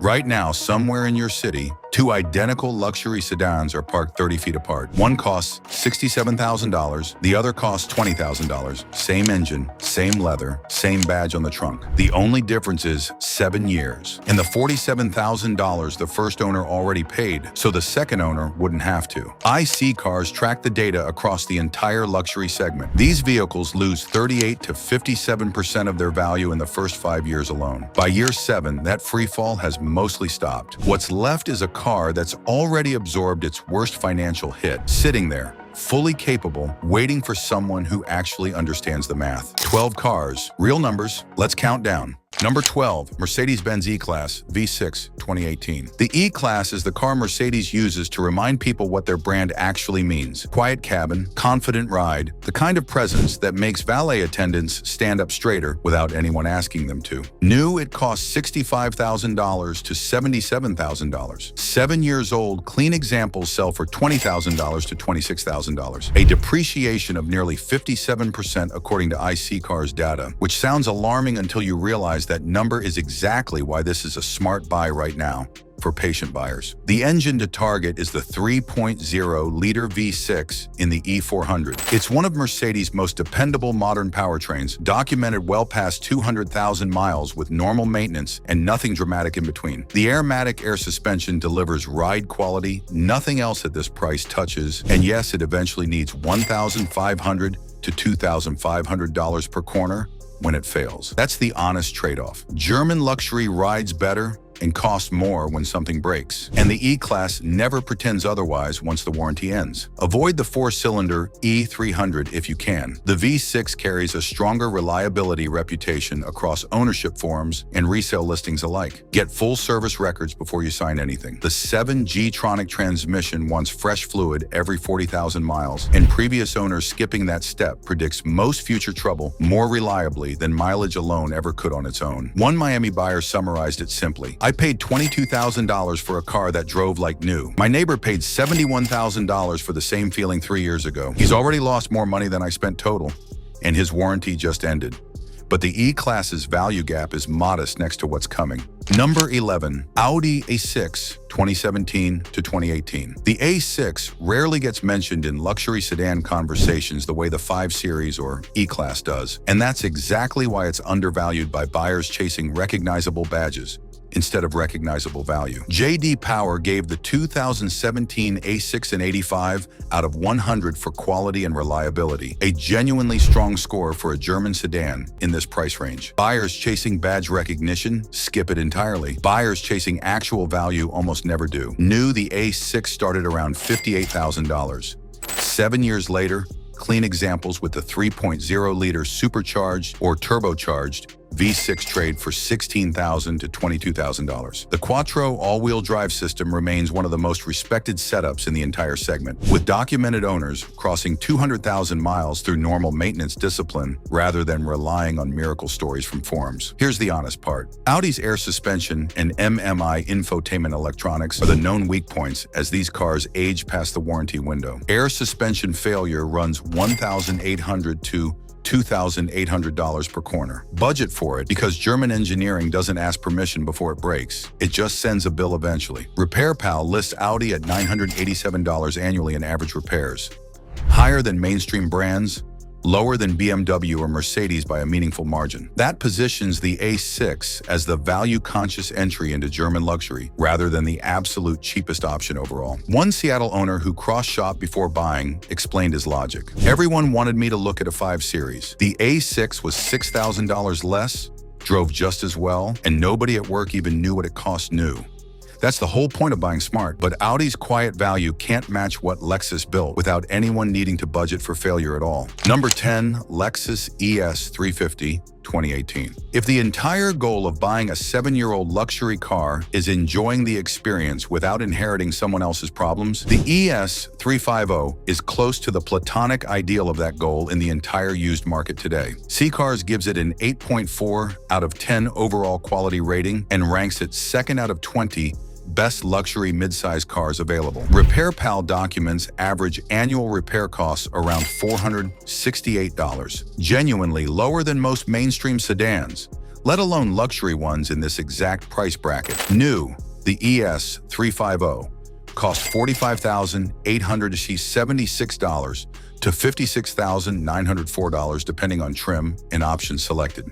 Right now, somewhere in your city, two identical luxury sedans are parked 30 feet apart. One costs $67,000, the other costs $20,000. Same engine, same leather, same badge on the trunk. The only difference is 7 years. And the $47,000 the first owner already paid, so the second owner wouldn't have to. IC cars track the data across the entire luxury segment. These vehicles lose 38 to 57% of their value in the first 5 years alone. By year 7, that free fall has mostly stopped. What's left is a car that's already absorbed its worst financial hit, sitting there, fully capable, waiting for someone who actually understands the math. 12 cars, real numbers, let's count down. Number 12, Mercedes-Benz E-Class V6 2018. The E-Class is the car Mercedes uses to remind people what their brand actually means. Quiet cabin, confident ride, the kind of presence that makes valet attendants stand up straighter without anyone asking them to. New, it costs $65,000 to $77,000. 7 years old, clean examples sell for $20,000 to $26,000. A depreciation of nearly 57% according to IC Cars data, which sounds alarming until you realize that number is exactly why this is a smart buy right now for patient buyers. The engine to target is the 3.0-liter V6 in the E400. It's one of Mercedes' most dependable modern powertrains, documented well past 200,000 miles with normal maintenance and nothing dramatic in between. The Airmatic air suspension delivers ride quality nothing else at this price touches, and yes, it eventually needs $1,500 to $2,500 per corner when it fails. That's the honest trade-off. German luxury rides better and costs more when something breaks. And the E-Class never pretends otherwise once the warranty ends. Avoid the 4-cylinder E300 if you can. The V6 carries a stronger reliability reputation across ownership forums and resale listings alike. Get full service records before you sign anything. The 7G-tronic transmission wants fresh fluid every 40,000 miles, and previous owners skipping that step predicts most future trouble more reliably than mileage alone ever could on its own. One Miami buyer summarized it simply: I paid $22,000 for a car that drove like new. My neighbor paid $71,000 for the same feeling 3 years ago. He's already lost more money than I spent total, and his warranty just ended. But the E-Class's value gap is modest next to what's coming. Number 11, Audi A6 2017 to 2018. The A6 rarely gets mentioned in luxury sedan conversations the way the 5 Series or E-Class does, and that's exactly why it's undervalued by buyers chasing recognizable badges instead of recognizable value. J.D. Power gave the 2017 A6 an 85 out of 100 for quality and reliability, a genuinely strong score for a German sedan in this price range. Buyers chasing badge recognition skip it entirely. Buyers chasing actual value almost never do. New, the A6 started around $58,000. 7 years later, clean examples with the 3.0-liter supercharged or turbocharged V6 trade for $16,000 to $22,000. The Quattro all-wheel drive system remains one of the most respected setups in the entire segment, with documented owners crossing 200,000 miles through normal maintenance discipline rather than relying on miracle stories from forums. Here's the honest part. Audi's air suspension and MMI infotainment electronics are the known weak points as these cars age past the warranty window. Air suspension failure runs $1,800 to $2,800 per corner. Budget for it because German engineering doesn't ask permission before it breaks. It just sends a bill eventually. RepairPal lists Audi at $987 annually in average repairs. Higher than mainstream brands, lower than BMW or Mercedes by a meaningful margin. That positions the A6 as the value-conscious entry into German luxury, rather than the absolute cheapest option overall. One Seattle owner who cross-shopped before buying explained his logic. Everyone wanted me to look at a 5 Series. The A6 was $6,000 less, drove just as well, and nobody at work even knew what it cost new. That's the whole point of buying smart, but Audi's quiet value can't match what Lexus built without anyone needing to budget for failure at all. Number 10, Lexus ES 350 2018. If the entire goal of buying a 7-year-old luxury car is enjoying the experience without inheriting someone else's problems, the ES 350 is close to the platonic ideal of that goal in the entire used market today. C-Cars gives it an 8.4 out of 10 overall quality rating and ranks it second out of 20 best luxury midsize cars available. RepairPal documents average annual repair costs around $468, genuinely lower than most mainstream sedans. let alone luxury ones in this exact price bracket. New, the ES 350 costs $45,876 to $56,904 depending on trim and options selected.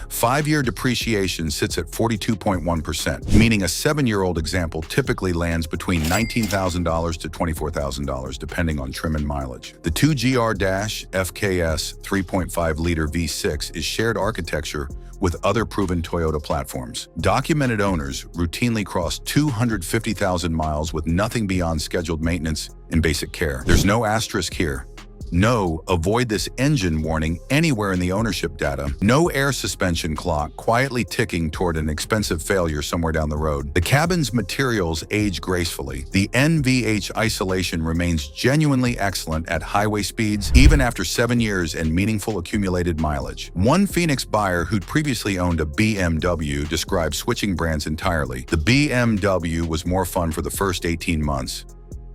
5-year depreciation sits at 42.1%, meaning a 7-year-old example typically lands between $19,000 to $24,000 depending on trim and mileage. The 2GR-FKS 3.5-liter V6 is shared architecture with other proven Toyota platforms. Documented owners routinely cross 250,000 miles with nothing beyond scheduled maintenance and basic care. There's no asterisk here. No, avoid this engine warning anywhere in the ownership data. No air suspension clock quietly ticking toward an expensive failure somewhere down the road. The cabin's materials age gracefully. The NVH isolation remains genuinely excellent at highway speeds, even after 7 years and meaningful accumulated mileage. One Phoenix buyer who'd previously owned a BMW described switching brands entirely. The BMW was more fun for the first 18 months.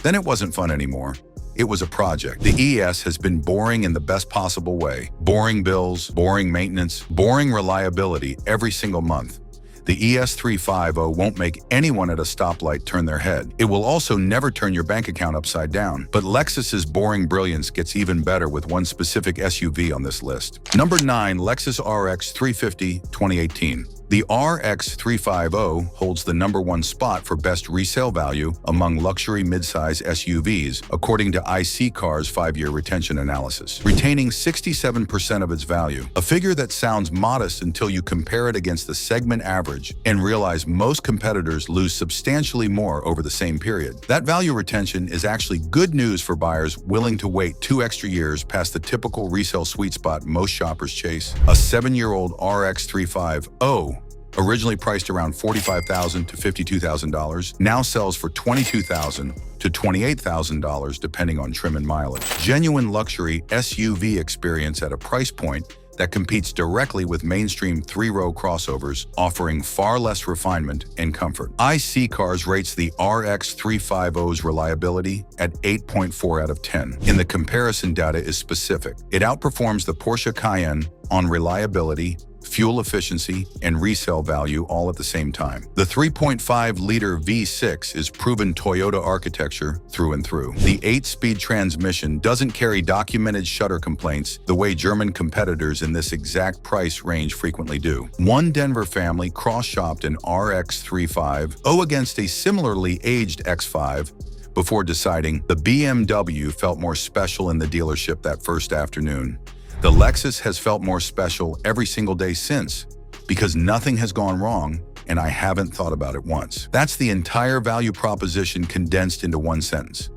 Then it wasn't fun anymore. It was a project. The ES has been boring in the best possible way. Boring bills, boring maintenance, boring reliability every single month. The ES 350 won't make anyone at a stoplight turn their head. It will also never turn your bank account upside down. But Lexus's boring brilliance gets even better with one specific SUV on this list. Number 9, Lexus RX 350 2018. The RX 350 holds the #1 spot for best resale value among luxury midsize SUVs, according to IC Car's 5-year retention analysis, retaining 67% of its value. A figure that sounds modest until you compare it against the segment average and realize most competitors lose substantially more over the same period. That value retention is actually good news for buyers willing to wait 2 extra years past the typical resale sweet spot most shoppers chase. A 7-year-old RX 350, originally priced around $45,000 to $52,000, now sells for $22,000 to $28,000 depending on trim and mileage. Genuine luxury SUV experience at a price point that competes directly with mainstream 3-row crossovers, offering far less refinement and comfort. IC Cars rates the RX 350's reliability at 8.4 out of 10. And the comparison data is specific. It outperforms the Porsche Cayenne on reliability, fuel efficiency, and resale value all at the same time. The 3.5-liter V6 is proven Toyota architecture through and through. The 8-speed transmission doesn't carry documented shudder complaints the way German competitors in this exact price range frequently do. One Denver family cross-shopped an RX 350 against a similarly aged X5 before deciding the BMW felt more special in the dealership that first afternoon. The Lexus has felt more special every single day since, because nothing has gone wrong and I haven't thought about it once. That's the entire value proposition condensed into one sentence.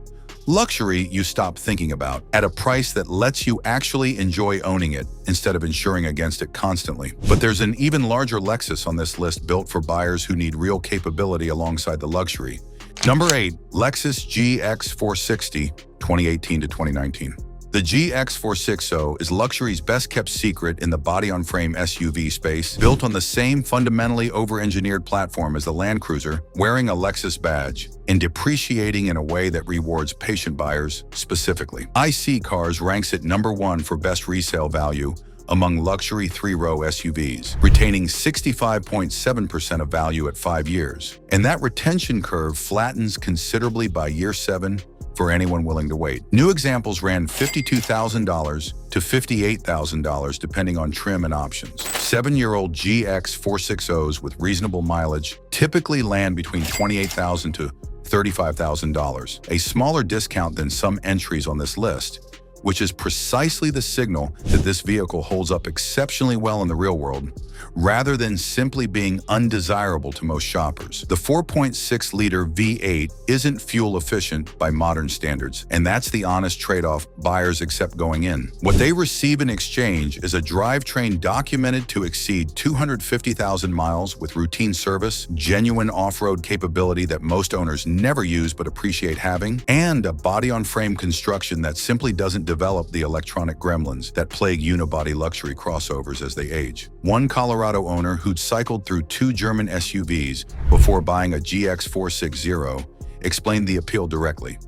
Luxury you stop thinking about, at a price that lets you actually enjoy owning it instead of insuring against it constantly. But there's an even larger Lexus on this list built for buyers who need real capability alongside the luxury. Number 8, Lexus GX 460 2018 to 2019. The GX 460 is luxury's best-kept secret in the body-on-frame SUV space, built on the same fundamentally over-engineered platform as the Land Cruiser, wearing a Lexus badge, and depreciating in a way that rewards patient buyers specifically. IC Cars ranks it #1 for best resale value among luxury 3-row SUVs, retaining 65.7% of value at 5 years. And that retention curve flattens considerably by year 7 for anyone willing to wait. New examples ran $52,000 to $58,000 depending on trim and options. 7-year-old GX 460s with reasonable mileage typically land between $28,000 to $35,000, a smaller discount than some entries on this list, which is precisely the signal that this vehicle holds up exceptionally well in the real world, rather than simply being undesirable to most shoppers. The 4.6-liter V8 isn't fuel efficient by modern standards, and that's the honest trade-off buyers accept going in. What they receive in exchange is a drivetrain documented to exceed 250,000 miles with routine service, genuine off-road capability that most owners never use but appreciate having, and a body-on-frame construction that simply doesn't develop the electronic gremlins that plague unibody luxury crossovers as they age. One Colorado owner who'd cycled through 2 German SUVs before buying a GX 460 explained the appeal directly.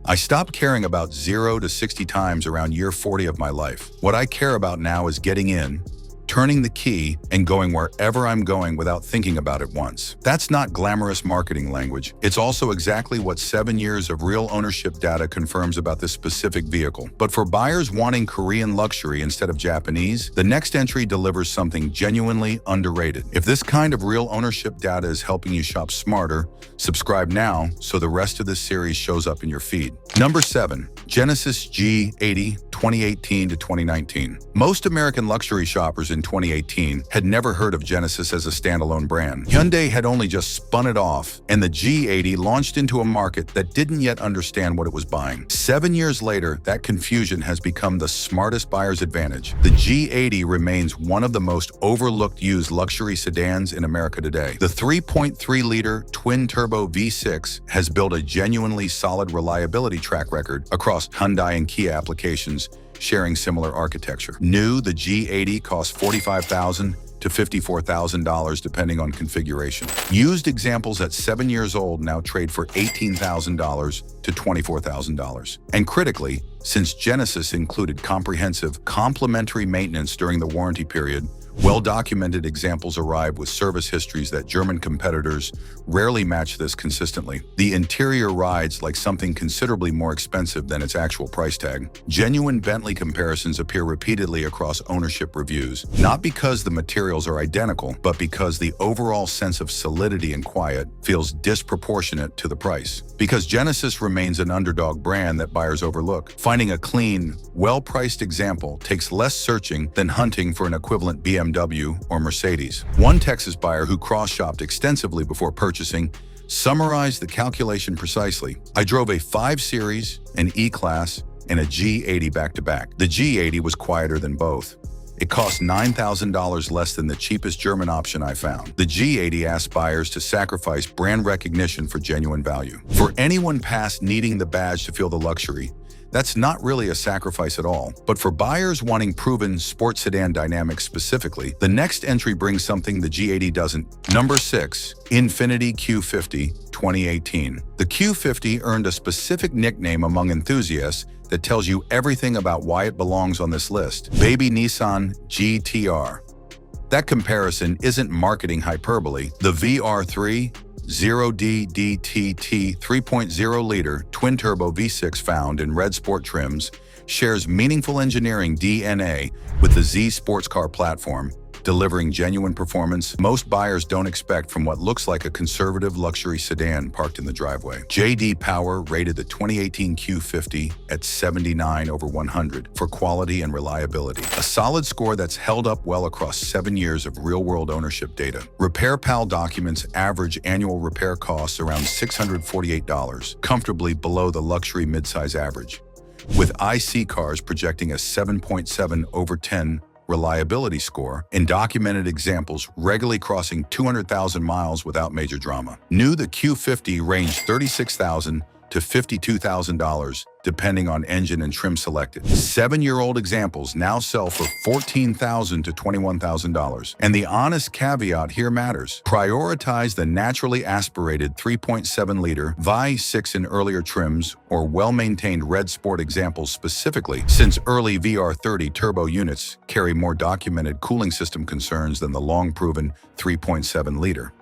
I stopped caring about 0 to 60 times around year 40 of my life. What I care about now is getting in, turning the key and going wherever I'm going without thinking about it once. That's not glamorous marketing language. It's also exactly what 7 years of real ownership data confirms about this specific vehicle. But for buyers wanting Korean luxury instead of Japanese, the next entry delivers something genuinely underrated. If this kind of real ownership data is helping you shop smarter, subscribe now so the rest of this series shows up in your feed. Number 7. Genesis G80 2018 to 2019. Most American luxury shoppers in 2018 had never heard of Genesis as a standalone brand. Hyundai had only just spun it off, and the G80 launched into a market that didn't yet understand what it was buying. 7 years later, that confusion has become the smartest buyer's advantage. The G80 remains one of the most overlooked used luxury sedans in America today. The 3.3-liter twin-turbo V6 has built a genuinely solid reliability track record across Hyundai and Kia applications, sharing similar architecture. New, the G80 costs $45,000 to $54,000 depending on configuration. Used examples at 7 years old now trade for $18,000 to $24,000. And critically, since Genesis included comprehensive, complimentary maintenance during the warranty period, well-documented examples arrive with service histories that German competitors rarely match this consistently. The interior rides like something considerably more expensive than its actual price tag. Genuine Bentley comparisons appear repeatedly across ownership reviews, not because the materials are identical, but because the overall sense of solidity and quiet feels disproportionate to the price. Because Genesis remains an underdog brand that buyers overlook, finding a clean, well-priced example takes less searching than hunting for an equivalent BMW or Mercedes. One Texas buyer who cross-shopped extensively before purchasing summarized the calculation precisely. I drove a 5 Series, an E-Class, and a G80 back-to-back. The G80 was quieter than both. It cost $9,000 less than the cheapest German option I found. The G80 asked buyers to sacrifice brand recognition for genuine value. For anyone past needing the badge to feel the luxury, that's not really a sacrifice at all. But for buyers wanting proven sports sedan dynamics specifically, the next entry brings something the G80 doesn't. Number 6. Infiniti Q50 2018. The Q50 earned a specific nickname among enthusiasts that tells you everything about why it belongs on this list. Baby Nissan GTR. That comparison isn't marketing hyperbole. The VR3 0DDTT 3.0-liter twin-turbo V6 found in red sport trims shares meaningful engineering DNA with the Z sports car platform, delivering genuine performance most buyers don't expect from what looks like a conservative luxury sedan parked in the driveway. J.D. Power rated the 2018 Q50 at 79 over 100 for quality and reliability, a solid score that's held up well across 7 years of real-world ownership data. RepairPal documents average annual repair costs around $648, comfortably below the luxury midsize average, with IC cars projecting a 7.7 over 10 reliability score, and documented examples regularly crossing 200,000 miles without major drama. New, the Q50 ranged $36,000 to $52,000, depending on engine and trim selected. 7-year-old examples now sell for $14,000 to $21,000. And the honest caveat here matters. Prioritize the naturally aspirated 3.7-liter V6 in earlier trims or well-maintained red sport examples specifically, since early VR30 turbo units carry more documented cooling system concerns than the long-proven 3.7-liter.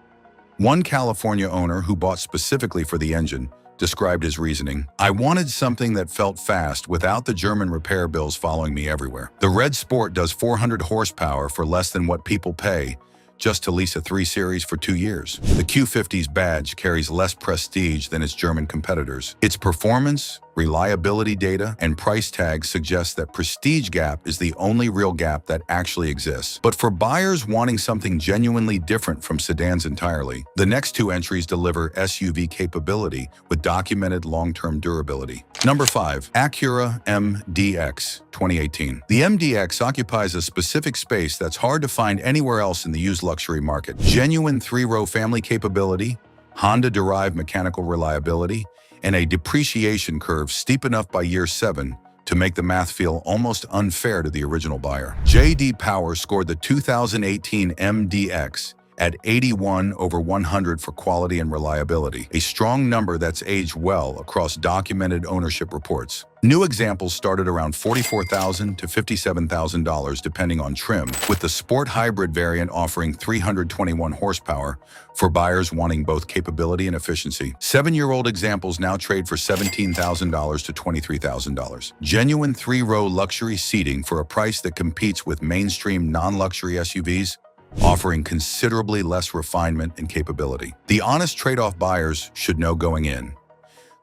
One California owner who bought specifically for the engine described his reasoning. I wanted something that felt fast without the German repair bills following me everywhere. The Red Sport does 400 horsepower for less than what people pay just to lease a 3 Series for 2 years. The Q50's badge carries less prestige than its German competitors. Its performance, reliability data, and price tag suggest that prestige gap is the only real gap that actually exists. But for buyers wanting something genuinely different from sedans entirely, the next 2 entries deliver SUV capability with documented long-term durability. Number 5. Acura MDX 2018. The MDX occupies a specific space that's hard to find anywhere else in the used luxury market. Genuine 3-row family capability, Honda-derived mechanical reliability, and a depreciation curve steep enough by year 7 to make the math feel almost unfair to the original buyer. J.D. Power scored the 2018 MDX at 81/100 for quality and reliability, a strong number that's aged well across documented ownership reports. New examples started around $44,000 to $57,000 depending on trim, with the Sport Hybrid variant offering 321 horsepower for buyers wanting both capability and efficiency. 7-year-old examples now trade for $17,000 to $23,000. Genuine 3-row luxury seating for a price that competes with mainstream non-luxury SUVs, offering considerably less refinement and capability. The honest trade-off buyers should know going in.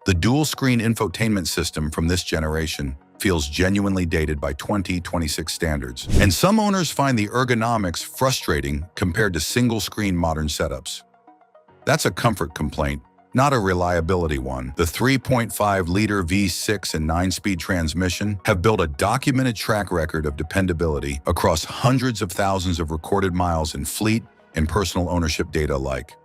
The dual-screen infotainment system from this generation feels genuinely dated by 2026 standards, and some owners find the ergonomics frustrating compared to single-screen modern setups. That's a comfort complaint, not a reliability one. The 3.5-liter V6 and 9-speed transmission have built a documented track record of dependability across hundreds of thousands of recorded miles in fleet and personal ownership data alike.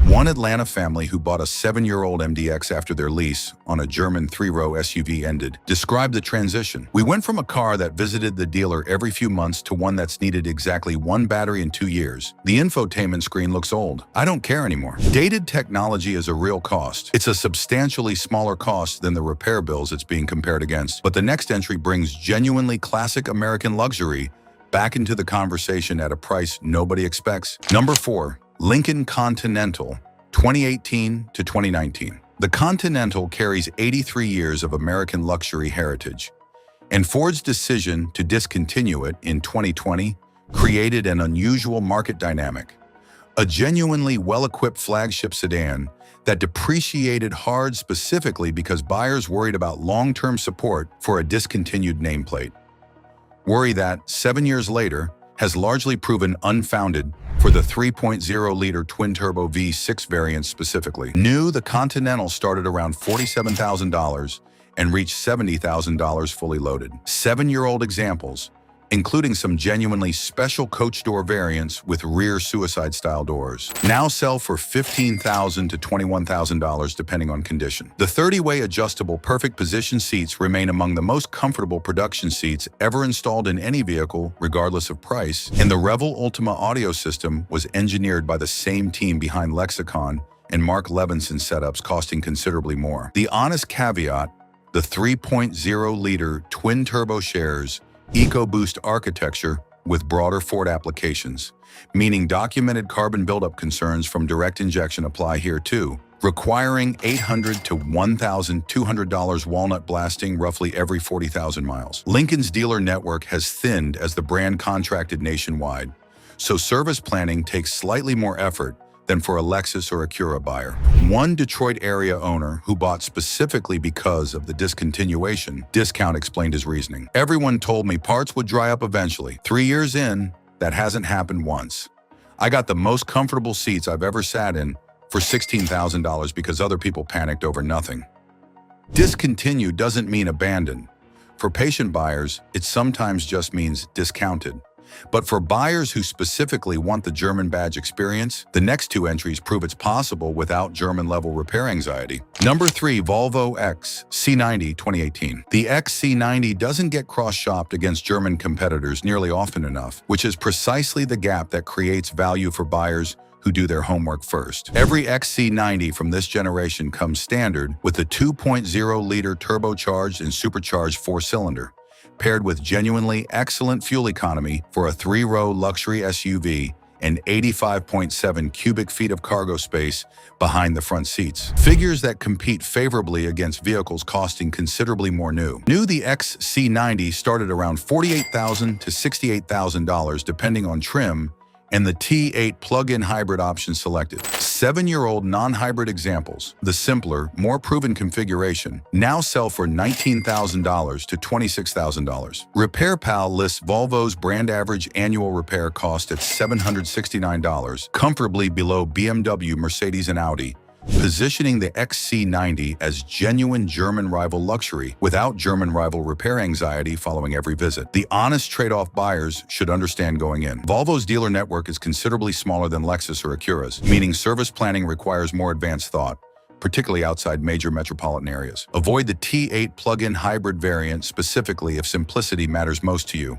One Atlanta family who bought a 7-year-old MDX after their lease on a German 3-row SUV ended described the transition. "We went from a car that visited the dealer every few months to one that's needed exactly one battery in 2 years. The infotainment screen looks old. I don't care anymore." Dated technology is a real cost. It's a substantially smaller cost than the repair bills it's being compared against. But the next entry brings genuinely classic American luxury back into the conversation at a price nobody expects. Number 4. Lincoln Continental, 2018 to 2019. The Continental carries 83 years of American luxury heritage, and Ford's decision to discontinue it in 2020 created an unusual market dynamic. A genuinely well-equipped flagship sedan that depreciated hard specifically because buyers worried about long-term support for a discontinued nameplate. Worry that, 7 years later, has largely proven unfounded for the 3.0-liter twin-turbo V6 variant specifically. New, the Continental started around $47,000 and reached $70,000 fully loaded. 7-year-old examples, including some genuinely special coach door variants with rear suicide-style doors, now sell for $15,000 to $21,000 depending on condition. The 30-way adjustable perfect position seats remain among the most comfortable production seats ever installed in any vehicle, regardless of price, and the Revel Ultima audio system was engineered by the same team behind Lexicon and Mark Levinson setups, costing considerably more. The honest caveat: the 3.0-liter twin-turbo shares EcoBoost architecture with broader Ford applications, meaning documented carbon buildup concerns from direct injection apply here too, requiring $800 to $1,200 walnut blasting roughly every 40,000 miles. Lincoln's dealer network has thinned as the brand contracted nationwide, so service planning takes slightly more effort than for a Lexus or Acura buyer. One Detroit area owner who bought specifically because of the discontinuation discount explained his reasoning. "Everyone told me parts would dry up eventually. 3 years in, that hasn't happened once. I got the most comfortable seats I've ever sat in for $16,000 because other people panicked over nothing." Discontinued doesn't mean abandoned. For patient buyers, it sometimes just means discounted. But for buyers who specifically want the German badge experience, the next 2 entries prove it's possible without German-level repair anxiety. Number 3, Volvo XC90 2018. The XC90 doesn't get cross-shopped against German competitors nearly often enough, which is precisely the gap that creates value for buyers who do their homework first. Every XC90 from this generation comes standard with a 2.0-liter turbocharged and supercharged 4-cylinder, paired with genuinely excellent fuel economy for a 3-row luxury SUV and 85.7 cubic feet of cargo space behind the front seats. Figures that compete favorably against vehicles costing considerably more new. New, the XC90 started around $48,000 to $68,000 depending on trim and the T8 plug-in hybrid option selected. 7-year-old non-hybrid examples, the simpler, more proven configuration, now sell for $19,000 to $26,000. RepairPal lists Volvo's brand average annual repair cost at $769, comfortably below BMW, Mercedes, and Audi, positioning the XC90 as genuine German rival luxury without German rival repair anxiety following every visit. The honest trade-off buyers should understand going in. Volvo's dealer network is considerably smaller than Lexus or Acura's, meaning service planning requires more advanced thought, particularly outside major metropolitan areas. Avoid the T8 plug-in hybrid variant specifically if simplicity matters most to you.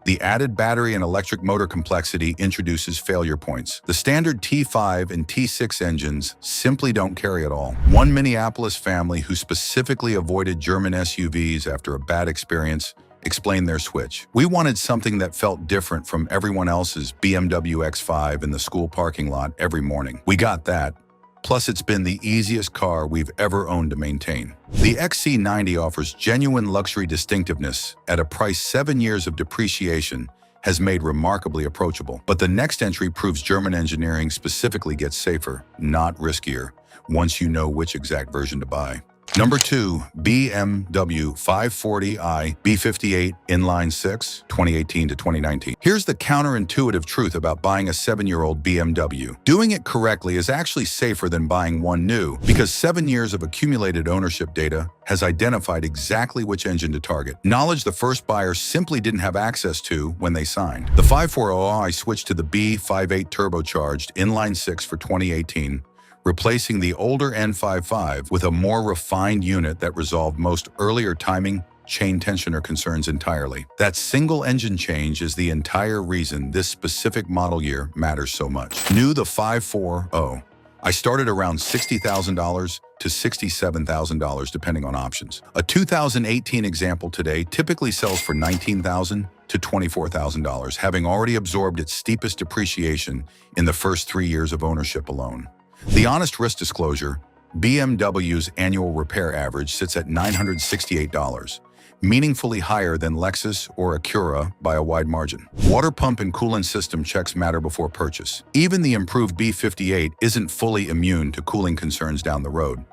The added battery and electric motor complexity introduces failure points. The standard T5 and T6 engines simply don't carry at all. One Minneapolis family who specifically avoided German SUVs after a bad experience explained their switch. "We wanted something that felt different from everyone else's BMW X5 in the school parking lot every morning. We got that. Plus, it's been the easiest car we've ever owned to maintain." The XC90 offers genuine luxury distinctiveness at a price 7 years of depreciation has made remarkably approachable. But the next entry proves German engineering specifically gets safer, not riskier, once you know which exact version to buy. Number 2, BMW 540i B58 Inline 6, 2018 to 2019. Here's the counterintuitive truth about buying a 7-year-old BMW. Doing it correctly is actually safer than buying one new, because 7 years of accumulated ownership data has identified exactly which engine to target. Knowledge the first buyer simply didn't have access to when they signed. The 540i switched to the B58 turbocharged Inline 6 for 2018, replacing the older N55 with a more refined unit that resolved most earlier timing, chain tensioner concerns entirely. That single engine change is the entire reason this specific model year matters so much. New the 540. I started around $60,000 to $67,000 depending on options. A 2018 example today typically sells for $19,000 to $24,000, having already absorbed its steepest depreciation in the first 3 years of ownership alone. The honest risk disclosure, BMW's annual repair average sits at $968, meaningfully higher than Lexus or Acura by a wide margin. Water pump and coolant system checks matter before purchase. Even the improved B58 isn't fully immune to cooling concerns down the road.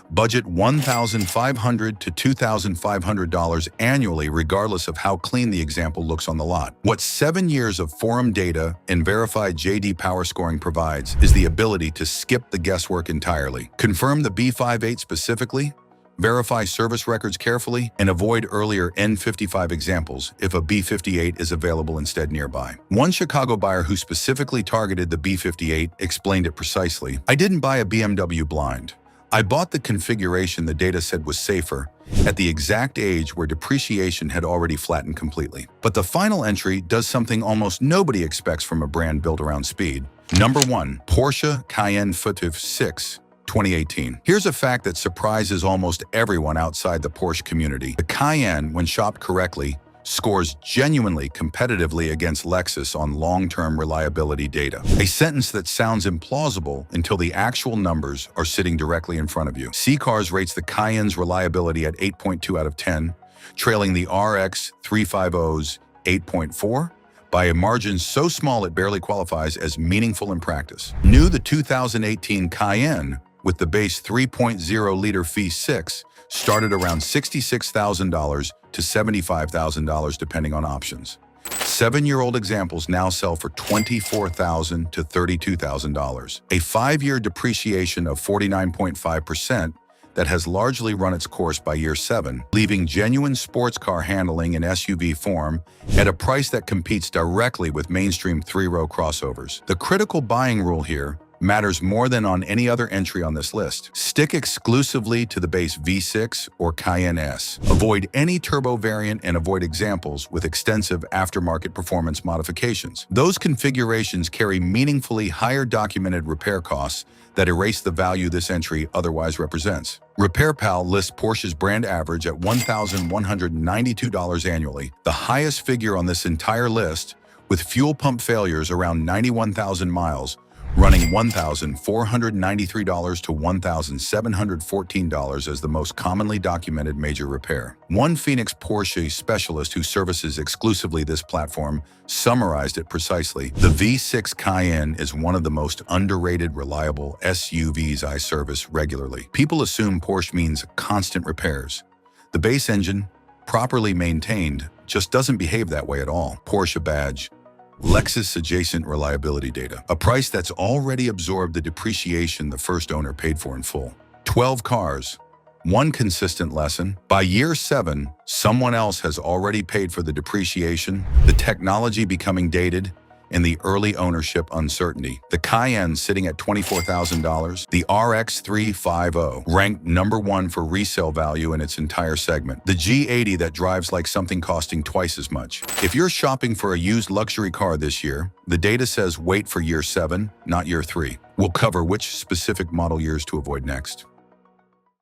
Budget $1,500 to $2,500 annually regardless of how clean the example looks on the lot. What 7 years of forum data and verified JD power scoring provides is the ability to skip the guesswork entirely. Confirm the B58 specifically, verify service records carefully, and avoid earlier N55 examples if a B58 is available instead nearby. One Chicago buyer who specifically targeted the B58 explained it precisely. "I didn't buy a BMW blind. I bought the configuration the data said was safer at the exact age where depreciation had already flattened completely." But the final entry does something almost nobody expects from a brand built around speed. Number 1, Porsche Cayenne V6, 2018. Here's a fact that surprises almost everyone outside the Porsche community. The Cayenne, when shopped correctly, scores genuinely competitively against Lexus on long-term reliability data. A sentence that sounds implausible until the actual numbers are sitting directly in front of you. C-Cars rates the Cayenne's reliability at 8.2 out of 10, trailing the RX 350's 8.4 by a margin so small it barely qualifies as meaningful in practice. New the 2018 Cayenne with the base 3.0-liter V6 started around $66,000 to $75,000 depending on options. 7-year-old examples now sell for $24,000 to $32,000. A 5-year depreciation of 49.5% that has largely run its course by year 7, leaving genuine sports car handling in SUV form at a price that competes directly with mainstream 3-row crossovers. The critical buying rule here matters more than on any other entry on this list. Stick exclusively to the base V6 or Cayenne S. Avoid any turbo variant and avoid examples with extensive aftermarket performance modifications. Those configurations carry meaningfully higher documented repair costs that erase the value this entry otherwise represents. RepairPal lists Porsche's brand average at $1,192 annually, the highest figure on this entire list, with fuel pump failures around 91,000 miles, running $1,493 to $1,714 as the most commonly documented major repair. One Phoenix Porsche specialist who services exclusively this platform summarized it precisely. "The V6 Cayenne is one of the most underrated, reliable SUVs I service regularly. People assume Porsche means constant repairs. The base engine, properly maintained, just doesn't behave that way at all. Porsche badge. Lexus adjacent reliability data. A price that's already absorbed the depreciation the first owner paid for in full. 12 cars. One consistent lesson. By year 7, someone else has already paid for the depreciation, the technology becoming dated, in the early ownership uncertainty. The Cayenne sitting at $24,000, the RX 350 ranked #1 for resale value in its entire segment. The G80 that drives like something costing twice as much. If you're shopping for a used luxury car this year, the data says wait for year 7, not year 3. We'll cover which specific model years to avoid next.